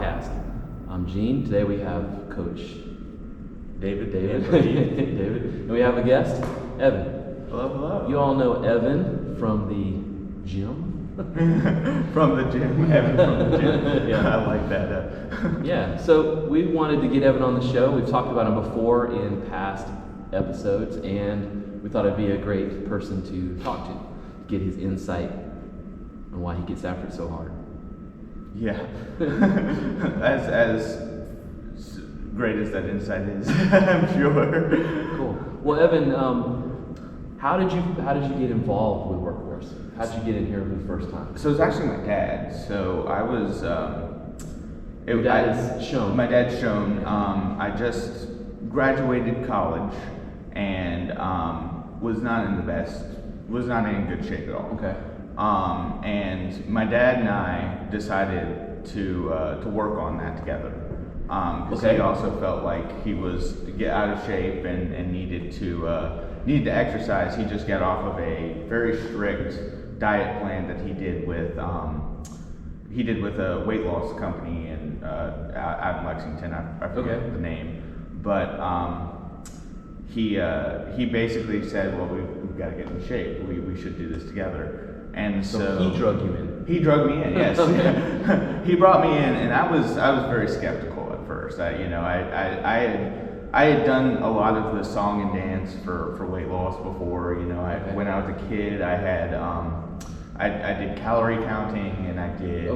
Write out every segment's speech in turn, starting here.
podcast. I'm Gene. Today we have Coach David. David. And we have a guest, Evan. Hello. You all know Evan from the gym. From the gym. Evan from the gym. Yeah, I like that. Yeah, so we wanted to get Evan on the show. We've talked about him before in past episodes, and we thought it'd be a great person to talk to, get his insight on why he gets after it so hard. Yeah. as great as that insight is, I'm sure. Cool. Well, Evan, how did you get involved with Workforce? How did you get in here for the first time? So it's actually my dad. So I was. Your dad is Sean. My dad's Sean. I just graduated college and was not in good shape at all. Okay. And my dad and I decided to work on that together. Because he also felt like he was to get out of shape and needed to exercise. He just got off of a very strict diet plan that he did with a weight loss company out in Lexington. I forget the name, but he basically said, well, we've got to get in shape. We should do this together. And so he drug you in. He drug me in. Yes. Okay. He brought me in, and I was very skeptical at first. I had done a lot of the song and dance for weight loss before. When I was a kid, I had I did calorie counting, and I did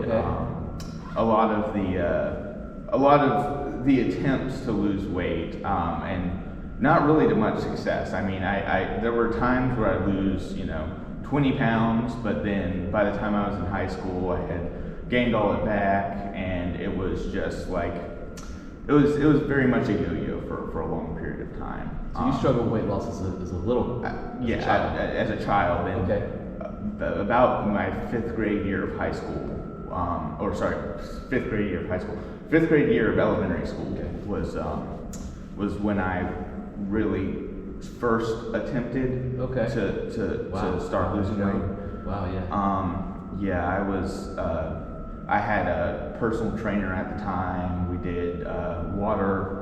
a lot of the attempts to lose weight, and not really to much success. I mean, there were times where I'd lose 20 pounds, but then by the time I was in high school, I had gained all it back, and it was just like it was very much a yo-yo for a long period of time. So you struggled with weight loss as a little child. As a child, and about my fifth grade year of high school, fifth grade year of elementary school was when I really first attempted to start losing weight. Wow, yeah. I was. I had a personal trainer at the time. We did water.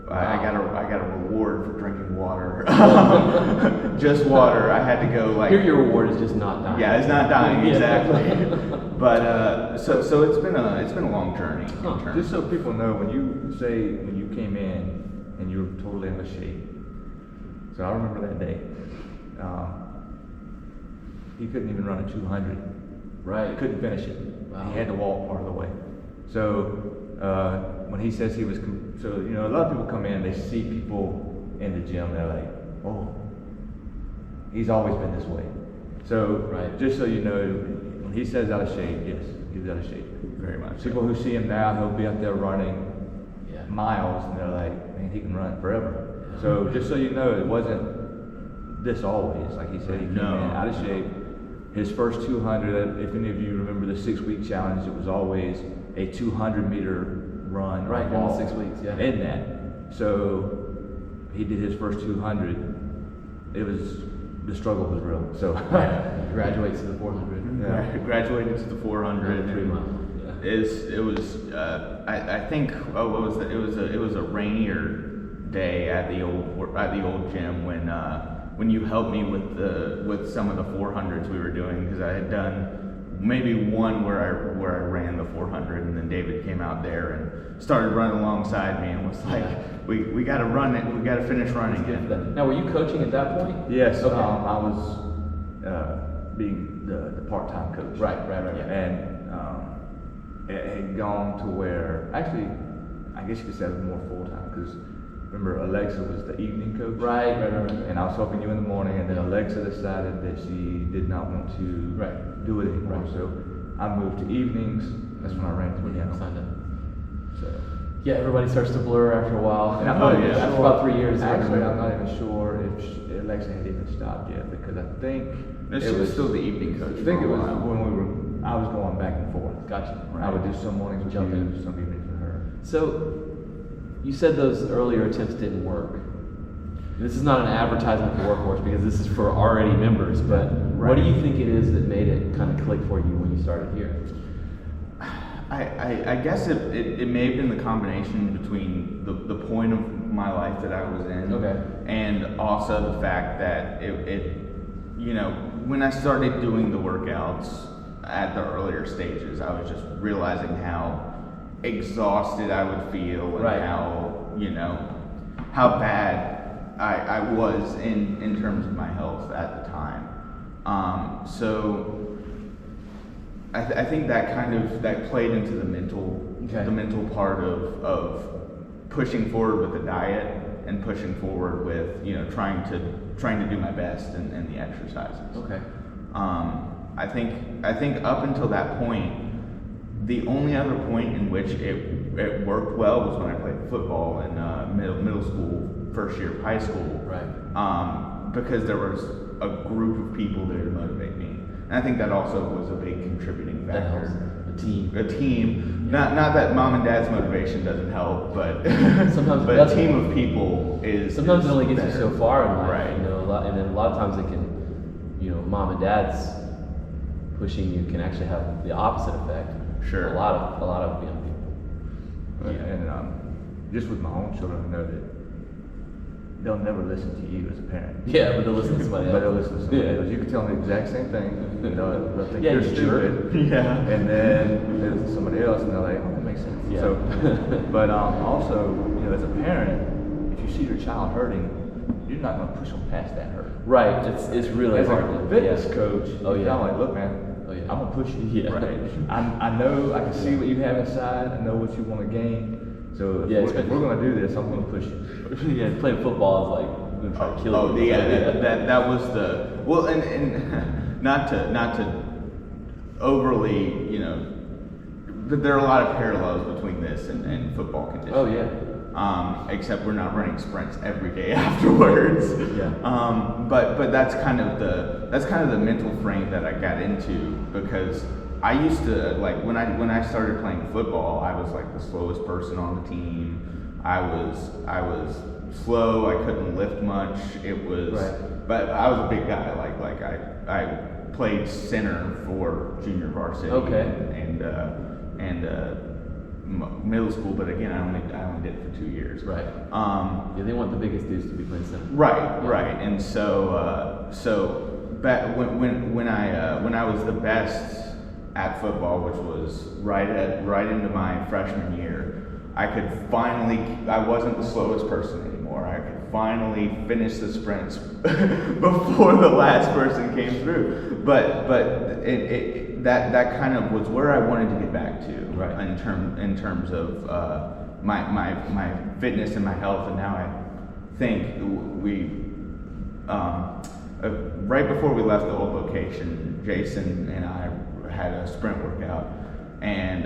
Wow. I got a reward for drinking water. Just water. I had to go like. Here, your reward is just not dying. Yeah, it's not dying exactly. But so it's been a long journey. Just so people know, when you came in and you were totally out of shape. So I remember that day. He couldn't even run a 200. Right. Couldn't finish it. Wow. He had to walk part of the way. So when he says he was, a lot of people come in, they see people in the gym, they're like, oh, he's always been this way. So just so you know, when he says out of shape, yes, he's out of shape. Very much. People who see him now, he'll be out there running miles, and they're like, man, he can run forever. So just so you know, it wasn't this always. Like he said, he came in out of shape. His first 200, if any of you remember the 6-week challenge, it was always a 200-meter run. Right, in the 6 weeks, yeah. In that. So he did his first 200. The struggle was real. So graduates to the 400. Yeah. Graduated to the 400. 3 months. It was I think what was it? It was a rainier day at the old gym when you helped me with some of the 400s we were doing, because I had done maybe one where I ran the 400, and then David came out there and started running alongside me and was like, we got to run it, we got to finish running it. Now, were you coaching at that point? Yes. Okay. I was being the part-time coach. Right. Yeah. And it had gone to where, actually, I guess you could say it was more full-time, because remember, Alexa was the evening coach. Right. And I was helping you in the morning, and then Alexa decided that she did not want to do it anymore. Right. So I moved to evenings. That's when I ran to the signed up. So yeah, everybody starts to blur after a while. And I'm not even sure. After about 3 years. Actually, I'm not even sure if Alexa had even stopped yet, because I think she was still the evening coach. I think it was when I was going back and forth. Gotcha. Right. I would do some mornings with you, some evenings with her. So you said those earlier attempts didn't work. This is not an advertisement for Workforce, because this is for already members, but what do you think it is that made it kind of click for you when you started here? I guess it may have been the combination between the point of my life that I was in, and also the fact that it when I started doing the workouts at the earlier stages, I was just realizing how exhausted I would feel and how bad I was in terms of my health at the time. So I think that played into the mental part of pushing forward with the diet and pushing forward with trying to do my best in the exercises. I think up until that point, the only other point in which it worked well was when I played football in middle school, first year of high school. Because there was a group of people there to motivate me. And I think that also was a big contributing factor. A team. Yeah. Not that mom and dad's motivation doesn't help, but sometimes a team of people is. Sometimes it only gets better. you so far in life, right? And then a lot of times it can, mom and dad's pushing you can actually have the opposite effect. Sure. A lot of young people. Yeah. And just with my own children, I know that they'll never listen to you as a parent. Yeah, but they'll listen to somebody else. But they'll listen to somebody else. You can tell them the exact same thing. They'll think you're stupid. Yeah. And then there's somebody else, and they're like, oh, that makes sense. Yeah. So, but also, as a parent, if you see your child hurting, you're not going to push them past that hurt. Right. It's really as hard. a fitness coach. I'm like, look, man. Yeah. I'm gonna push you. Yeah. Right. I know. I can see what you have inside. I know what you want to gain. So if we're gonna do this, I'm gonna push you. Yeah, playing football is like I'm gonna try to kill you. That was the and not to overly there are a lot of parallels between this and football conditioning. Oh yeah. Except we're not running sprints every day afterwards. Yeah. But that's kind of the mental frame that I got into, because I used to when I started playing football, I was like the slowest person on the team. I was slow. I couldn't lift much. It was, but I was a big guy. Like I played center for junior varsity. And middle school, but again, I only did it for 2 years. Right. They want the biggest dudes to be playing center. Right. And so back when I was the best at football, which was right into my freshman year, I wasn't the slowest person anymore. I could finally finish the sprints before the last person came through. But that kind of was where I wanted to get back to, in terms of my fitness and my health. And now I think we right before we left the old location, Jason and I had a sprint workout, and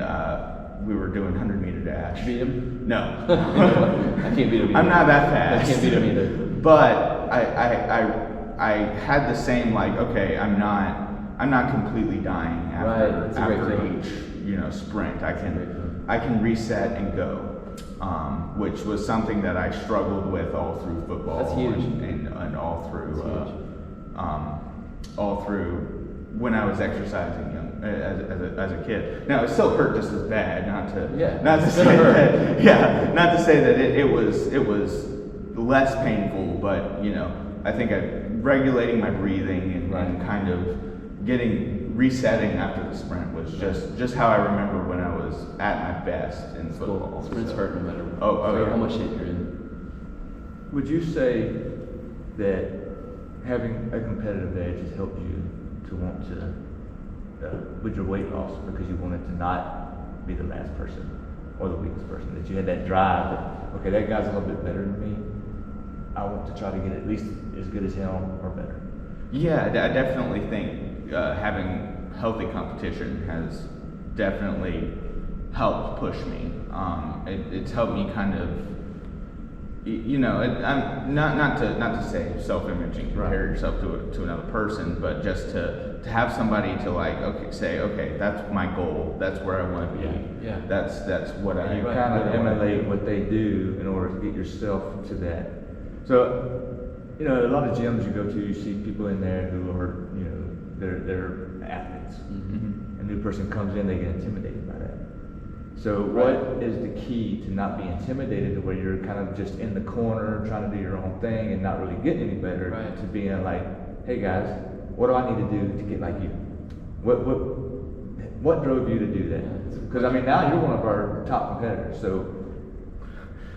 we were doing 100-meter dash. Beat him? No. I can't beat him either. I'm not that fast. I can't beat him either. But I had the same okay, I'm not completely dying after each sprint. I can reset and go, which was something that I struggled with all through football. That's huge. And all through when I was exercising as a kid. Now it still hurt just as bad. Not to say that it was less painful, but I think regulating my breathing and kind of resetting after the sprint was just how I remember when I was at my best in football. Sprints hurt no matter how much shape you're in. Would you say that having a competitive edge has helped you to want to, with your weight loss, because you wanted to not be the last person or the weakest person, that you had that drive that, okay, that guy's a little bit better than me, I want to try to get at least as good as him or better? Yeah, I definitely think having healthy competition has definitely helped push me. It's helped me kind of, I'm not to say self-image and compare yourself to another person, but just to have somebody to say, okay, that's my goal, that's where I want to be. Yeah. That's what I. You kind of emulate what they do in order to get yourself to that. So, a lot of gyms you go to, you see people in there who are, they're athletes. Mm-hmm. A new person comes in, they get intimidated by that. So what is the key to not be intimidated to where you're kind of just in the corner trying to do your own thing and not really getting any better to being like, hey guys, what do I need to do to get like you? What drove you to do that? Because I mean, now you're one of our top competitors, so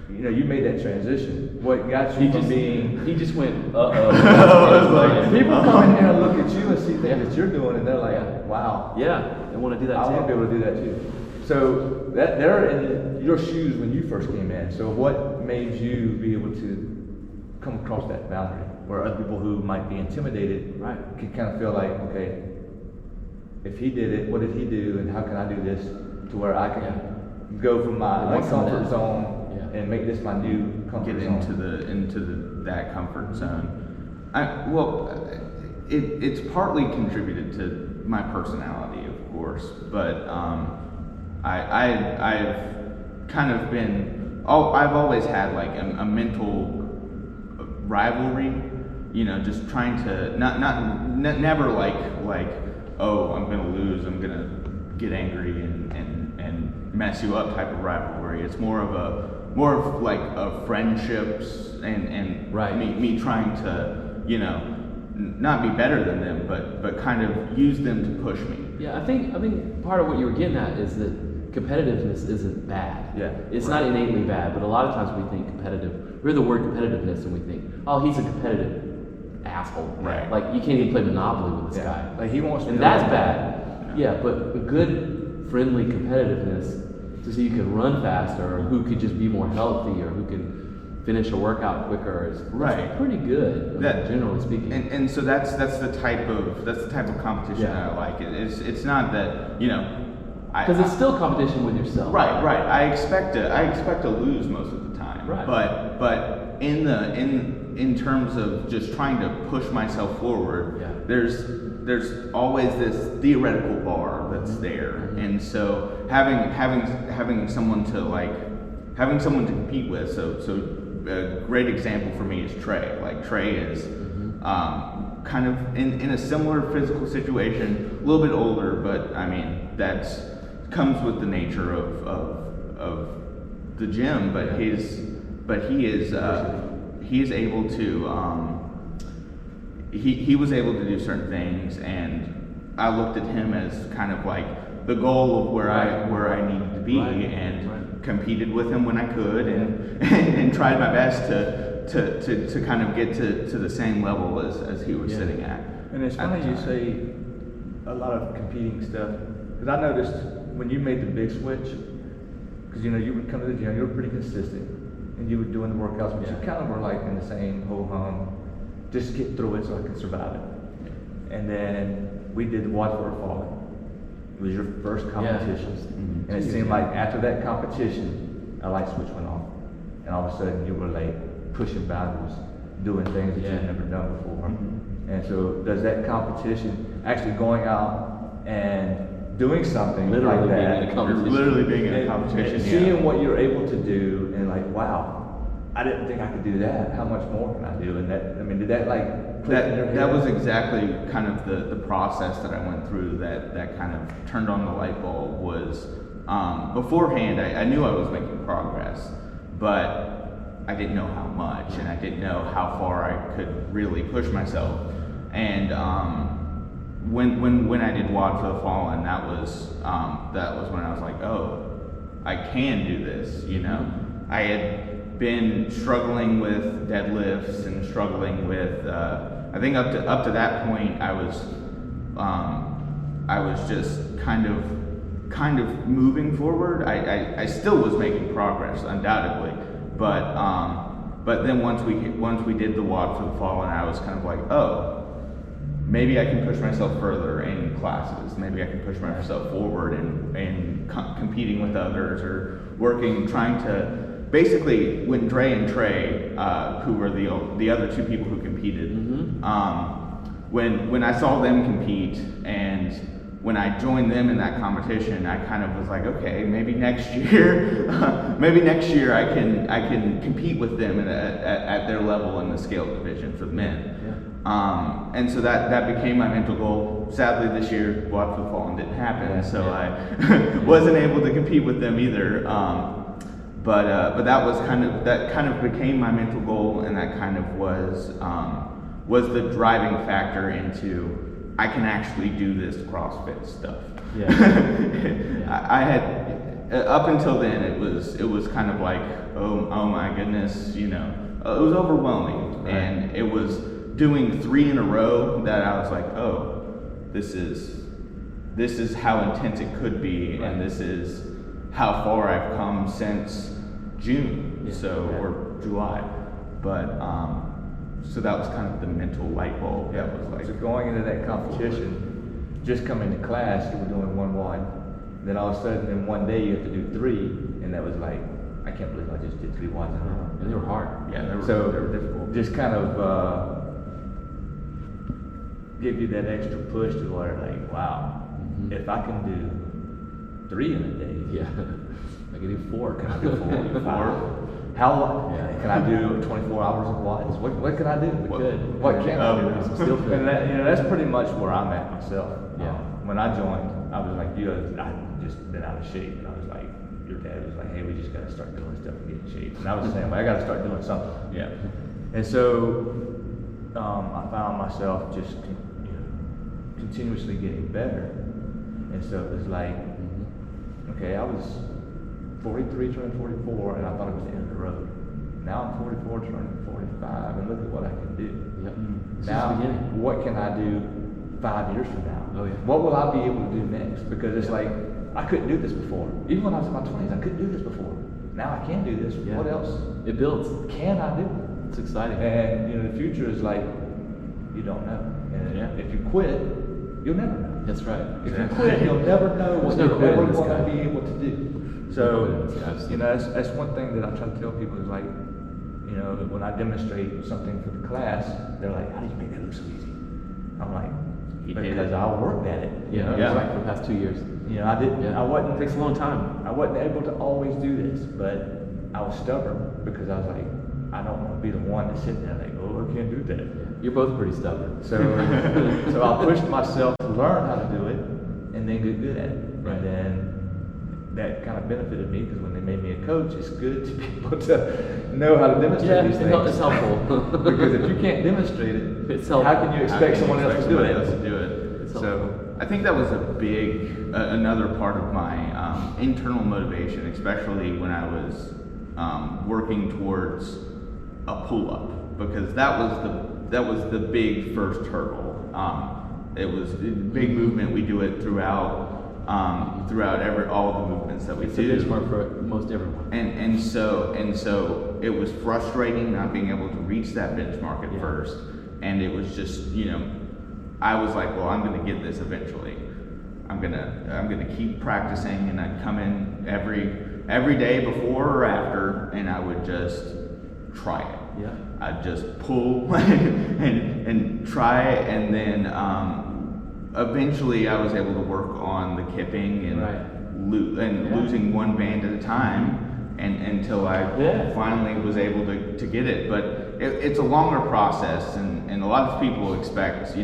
you know you made that transition. What got you from being? He just went, uh-oh. People come in here and look at you and see things that you're doing, and they're like, wow. Yeah, they want to do that too. I want to be able to do that too. So they're in your shoes when you first came in. So what made you be able to come across that boundary where other people who might be intimidated can kind of feel like, okay, if he did it, what did he do, and how can I do this to where I can go from my comfort zone and make this my new comfort zone? Get into that comfort zone. It's partly contributed to my personality, of course, but I've kind of been. I've always had like a mental rivalry, you know, just trying to never like oh, I'm gonna lose, I'm gonna get angry and mess you up type of rivalry. It's more of like a friendships and me trying to, you know, not be better than them, but kind of use them to push me. Yeah, I think part of what you were getting at is that competitiveness isn't bad. Yeah. It's not innately bad, but a lot of times we think competitive. We hear the word competitiveness and we think, oh, he's a competitive asshole. Right. Like you can't even play Monopoly with this guy. Like he wants to. And that's bad. Yeah, but a good, friendly competitiveness, so you can run faster, or who could just be more healthy, or who can finish a workout quicker, is pretty good. Generally speaking. And so that's the type of competition that I like. It's not that, you know. Because it's still competition with yourself. Right. I expect to lose most of the time. Right. But in terms of just trying to push myself forward, there's always this theoretical bar that's there, and so having someone to compete with. So a great example for me is Trey. Like Trey is kind of in a similar physical situation, a little bit older, but I mean that's comes with the nature of the gym. But he is able to he was able to do certain things, and I looked at him as kind of like the goal of where I needed to be, and competed with him when I could, and tried my best to kind of get to the same level as he was sitting at. And it's funny you say a lot of competing stuff, because I noticed when you made the big switch, because you know you would come to the gym, you were pretty consistent, and you were doing the workouts, but you kind of were like in the same ho hum, just get through it so I can survive it. And then we did the Watch for a Fallen. It was your first competition, and it seemed like after that competition, a light switch went off, and all of a sudden you were like pushing boundaries, doing things that you've never done before. And so, does that competition actually going out and doing something literally like that, being in a competition, literally being in a competition, and seeing what you're able to do, and like, wow, I didn't think I could do that. How much more can I do? And that, I mean, did that like click in your head? That was exactly kind of the process that I went through. That kind of turned on the light bulb. Was beforehand, I knew I was making progress, but I didn't know how much, and I didn't know how far I could really push myself. And when I did WOD for the Fallen, that was when I was like, oh, I can do this. You know, I had been struggling with deadlifts and struggling with. I think up to that point, I was just kind of moving forward. I still was making progress, undoubtedly, but then once we did the WOD for the Fallen, I was kind of like, oh, maybe I can push myself further in classes. Maybe I can push myself forward in competing with others, or trying to. Basically, when Dre and Trey, who were the other two people who competed, when I saw them compete, and when I joined them in that competition, I kind of was like, okay, maybe next year, I can compete with them at their level in the scale division for the men. And so that became my mental goal. Sadly, this year, Watch the Fallen didn't happen, so I wasn't able to compete with them either. But that kind of became my mental goal, and that kind of was the driving factor into I can actually do this CrossFit stuff. Yeah. I had up until then it was kind of like oh my goodness, it was overwhelming, right. And it was doing 3 in a row that I was like, oh, this is how intense it could be, right. and this is how far I've come since June, or July, but so that was kind of the mental light bulb. Yeah, that was like so going into that competition, just coming to class, you were doing 1-1, then all of a sudden in one day you have to do 3, and that was like, I can't believe I just did 3 1s in a row. And they were hard. Yeah, they were difficult. Just kind of give you that extra push to where like, wow, if I can do 3 in a day, I can do 4. Can I do 4? 4? How long? Yeah. Can I do 24 hours of watts? What can I do? What can I do? And that's pretty much where I'm at myself. Yeah. When I joined, I was like, I'd just been out of shape, and I was like, your dad was like, hey, we just got to start doing stuff and get in shape. And I was saying, I got to start doing something. Yeah. And so I found myself just continuously getting better. And so it was like, okay, I was 43 turning 44, and I thought it was the end of the road. Now I'm 44 turning 45, and look at what I can do. Yep. Now, what can I do 5 years from now? Oh, yeah. What will I be able to do next? Because it's like, I couldn't do this before. Even when I was in my 20s, I couldn't do this before. Now I can do this. Yeah. What else? It builds. Can I do? It's exciting. And the future is like, you don't know. And if you quit, you'll never know. That's right. If you quit, you'll never know what you're ever going to be able to do. So, that's one thing that I try to tell people is like, when I demonstrate something for the class, they're like, how do you make that look so easy? I'm like, because I worked at it. Like for the past 2 years. I didn't. Yeah. I wasn't. It takes a long time. I wasn't able to always do this, but I was stubborn because I was like, I don't want to be the one to sit there like, oh, I can't do that. You're both pretty stubborn. So I pushed myself to learn how to do it, and then get good at it. Right. And then that kind of benefited me because when they made me a coach, it's good to be able to know how to demonstrate these things. It's helpful. Because if you can't demonstrate it, how can you expect someone else to do it? So I think that was a big, another part of my internal motivation, especially when I was working towards a pull-up, because that was the big first hurdle. It was a big movement. We do it throughout all the movements that we do. It's a benchmark for most everyone. And so it was frustrating not being able to reach that benchmark at first, and it was just I was like, well, I'm going to get this eventually. I'm gonna keep practicing, and I'd come in every day before or after, and I would just try it. Yeah. I'd just pull and try it, and then eventually I was able to work on the kipping and losing one band at a time, and until I finally was able to get it. But it's a longer process, and a lot of people expect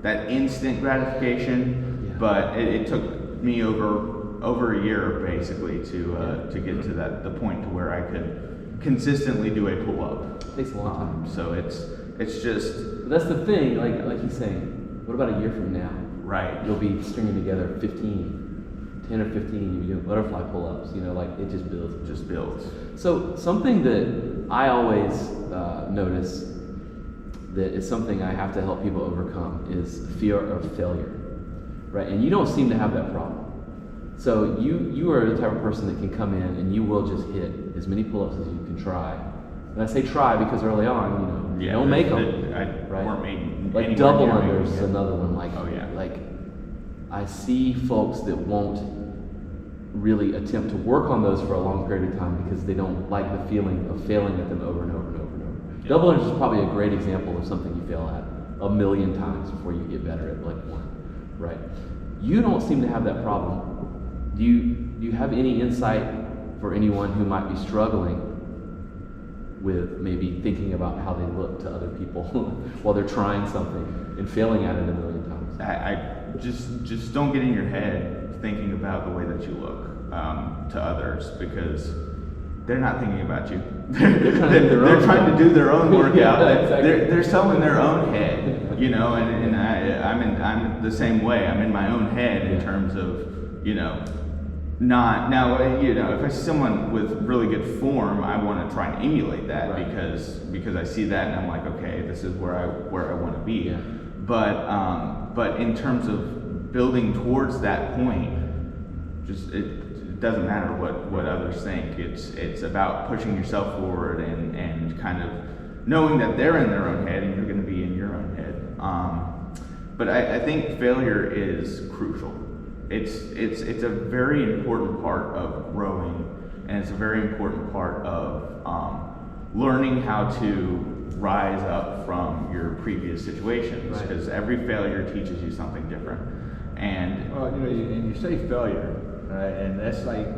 that instant gratification. Yeah. But it took me over a year basically to get to the point to where I could consistently do a pull up. It takes a long time. So it's just. But that's the thing, like he's saying. What about a year from now? Right. You'll be stringing together 10 or 15. You'll be doing butterfly pull-ups. It just builds. It just builds. So something that I always notice that is something I have to help people overcome is fear of failure, right? And you don't seem to have that problem. So you are the type of person that can come in and you will just hit as many pull-ups as you can try. And I say try because early on, you don't make them. Right? Weren't made like double unders is another one. Like I see folks that won't really attempt to work on those for a long period of time because they don't like the feeling of failing at them over and over and over and over. Yep. Double unders is probably a great example of something you fail at 1,000,000 times before you get better at like one, right? You don't seem to have that problem. Do you have any insight for anyone who might be struggling with maybe thinking about how they look to other people while they're trying something and failing at it a million times. I just don't get in your head thinking about the way that you look to others, because they're not thinking about you. They're trying to do their own workout. Yeah, exactly. They're so in their own head, you know. And I'm the same way. I'm in my own head in terms of, you know, not now. You know, if I see someone with really good form, I want to try and emulate that, right. because I see that and I'm like, okay, this is where I want to be. Yeah. But in terms of building towards that point, just it doesn't matter what others think. It's about pushing yourself forward and kind of knowing that they're in their own head and you're going to be in your own head. But I think failure is crucial. It's a very important part of growing, and it's a very important part of learning how to rise up from your previous situations, because every failure teaches you something different. And well, you know, and you say failure, right? And that's like,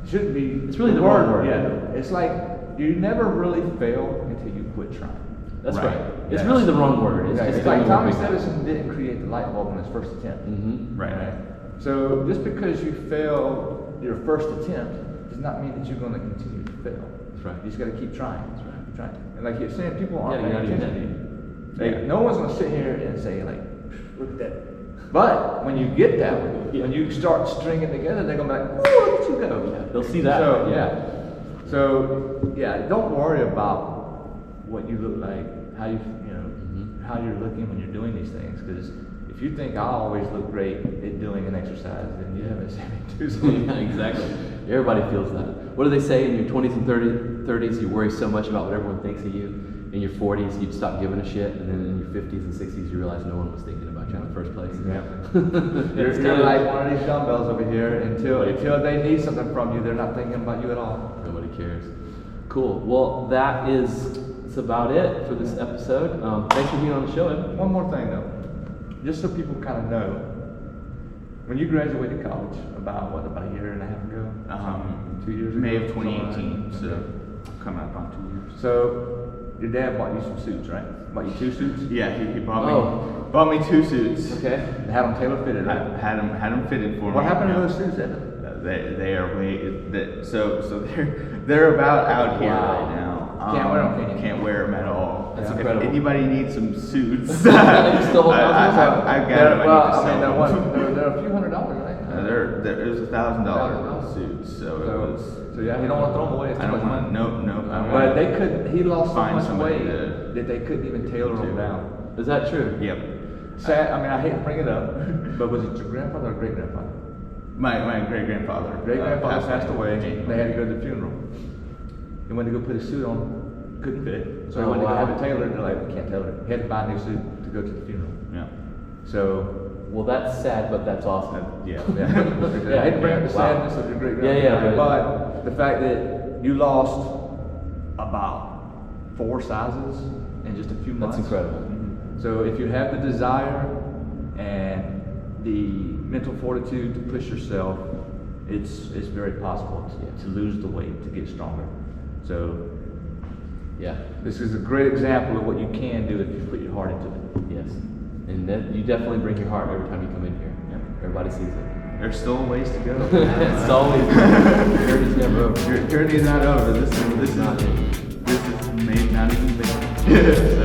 shouldn't be. It's really the wrong word. Yeah, it's like you never really fail until you quit trying. That's right. It's really the wrong word. It's like Thomas Edison didn't create the light bulb in his first attempt. Mm-hmm. Right. So just because you fail your first attempt does not mean that you're going to continue to fail. That's right. You just got to keep trying. That's right. Keep trying. And like you're saying, people aren't Yeah, paying you gotta attention to do you. Like, no one's going to sit here and say like, look at that. But when you get that one, when you start stringing together, they're going to be like, oh, look at you go. Yeah, they'll see that. So, yeah. So, yeah, don't worry about what you look like, how you know, how you're looking when you're doing these things. Because if you think I always look great at doing an exercise, then you haven't seen me do something. Yeah, exactly. Everybody feels that. What do they say in your 20s and 30s? You worry so much about what everyone thinks of you. In your 40s, you'd stop giving a shit, and then in your 50s and 60s, you realize no one was thinking about you in the first place. Exactly. You're like one of these dumbbells over here. Until they need something from you, they're not thinking about you at all. Nobody cares. Cool. Well, that's about it for this episode. Thanks for being on the show, Evan. One more thing though, just so people kind of know, when you graduated college, about a year and a half ago, 2 years ago, May of 2018. So coming up on 2 years. So your dad bought you some suits, right? Bought you 2 suits? Yeah, he bought me 2 suits. Okay. And had them tailor fitted, right? Had them fitted for me. What happened you to know. those suits, Evan? They are way so they're about out here right now. Can't wear them, can you? Can't wear them at all. That's If incredible. anybody needs some suits, You still hold on to those? I've got them. They're a few $100, right? It was $1,000 suits, so it was. So yeah, you don't want to throw them away. It's I too don't much want money. no. But they couldn't. He lost so Find much somebody weight to- that they couldn't even tailor them down. Is that true? Yep. Sad. I mean, I hate to bring it up, but was it your grandfather or great grandfather? My great grandfather. Great grandfather passed away. January. They had to go to the funeral. He went to go put his suit on, couldn't fit. So he Oh, went to go wow. have it tailored. They're like, we can't tailor it. He had to buy a new suit to go to the funeral. Yeah. So Well, that's sad, but that's awesome. Yeah. yeah, I hate to bring up the Wow. sadness of your great Yeah, grandfather, yeah, but the fact that you lost about 4 sizes in just a few months. That's incredible. So if you have the desire and the mental fortitude to push yourself, it's very possible to lose the weight, to get stronger. So Yeah. this is a great example of what you can do if you put your heart into it. Yes. And that, you definitely bring your heart every time you come in here. Everybody sees it. There's still a ways to go. It's always the journey's never over. Your journey's not over. This is not. This is not even beginning.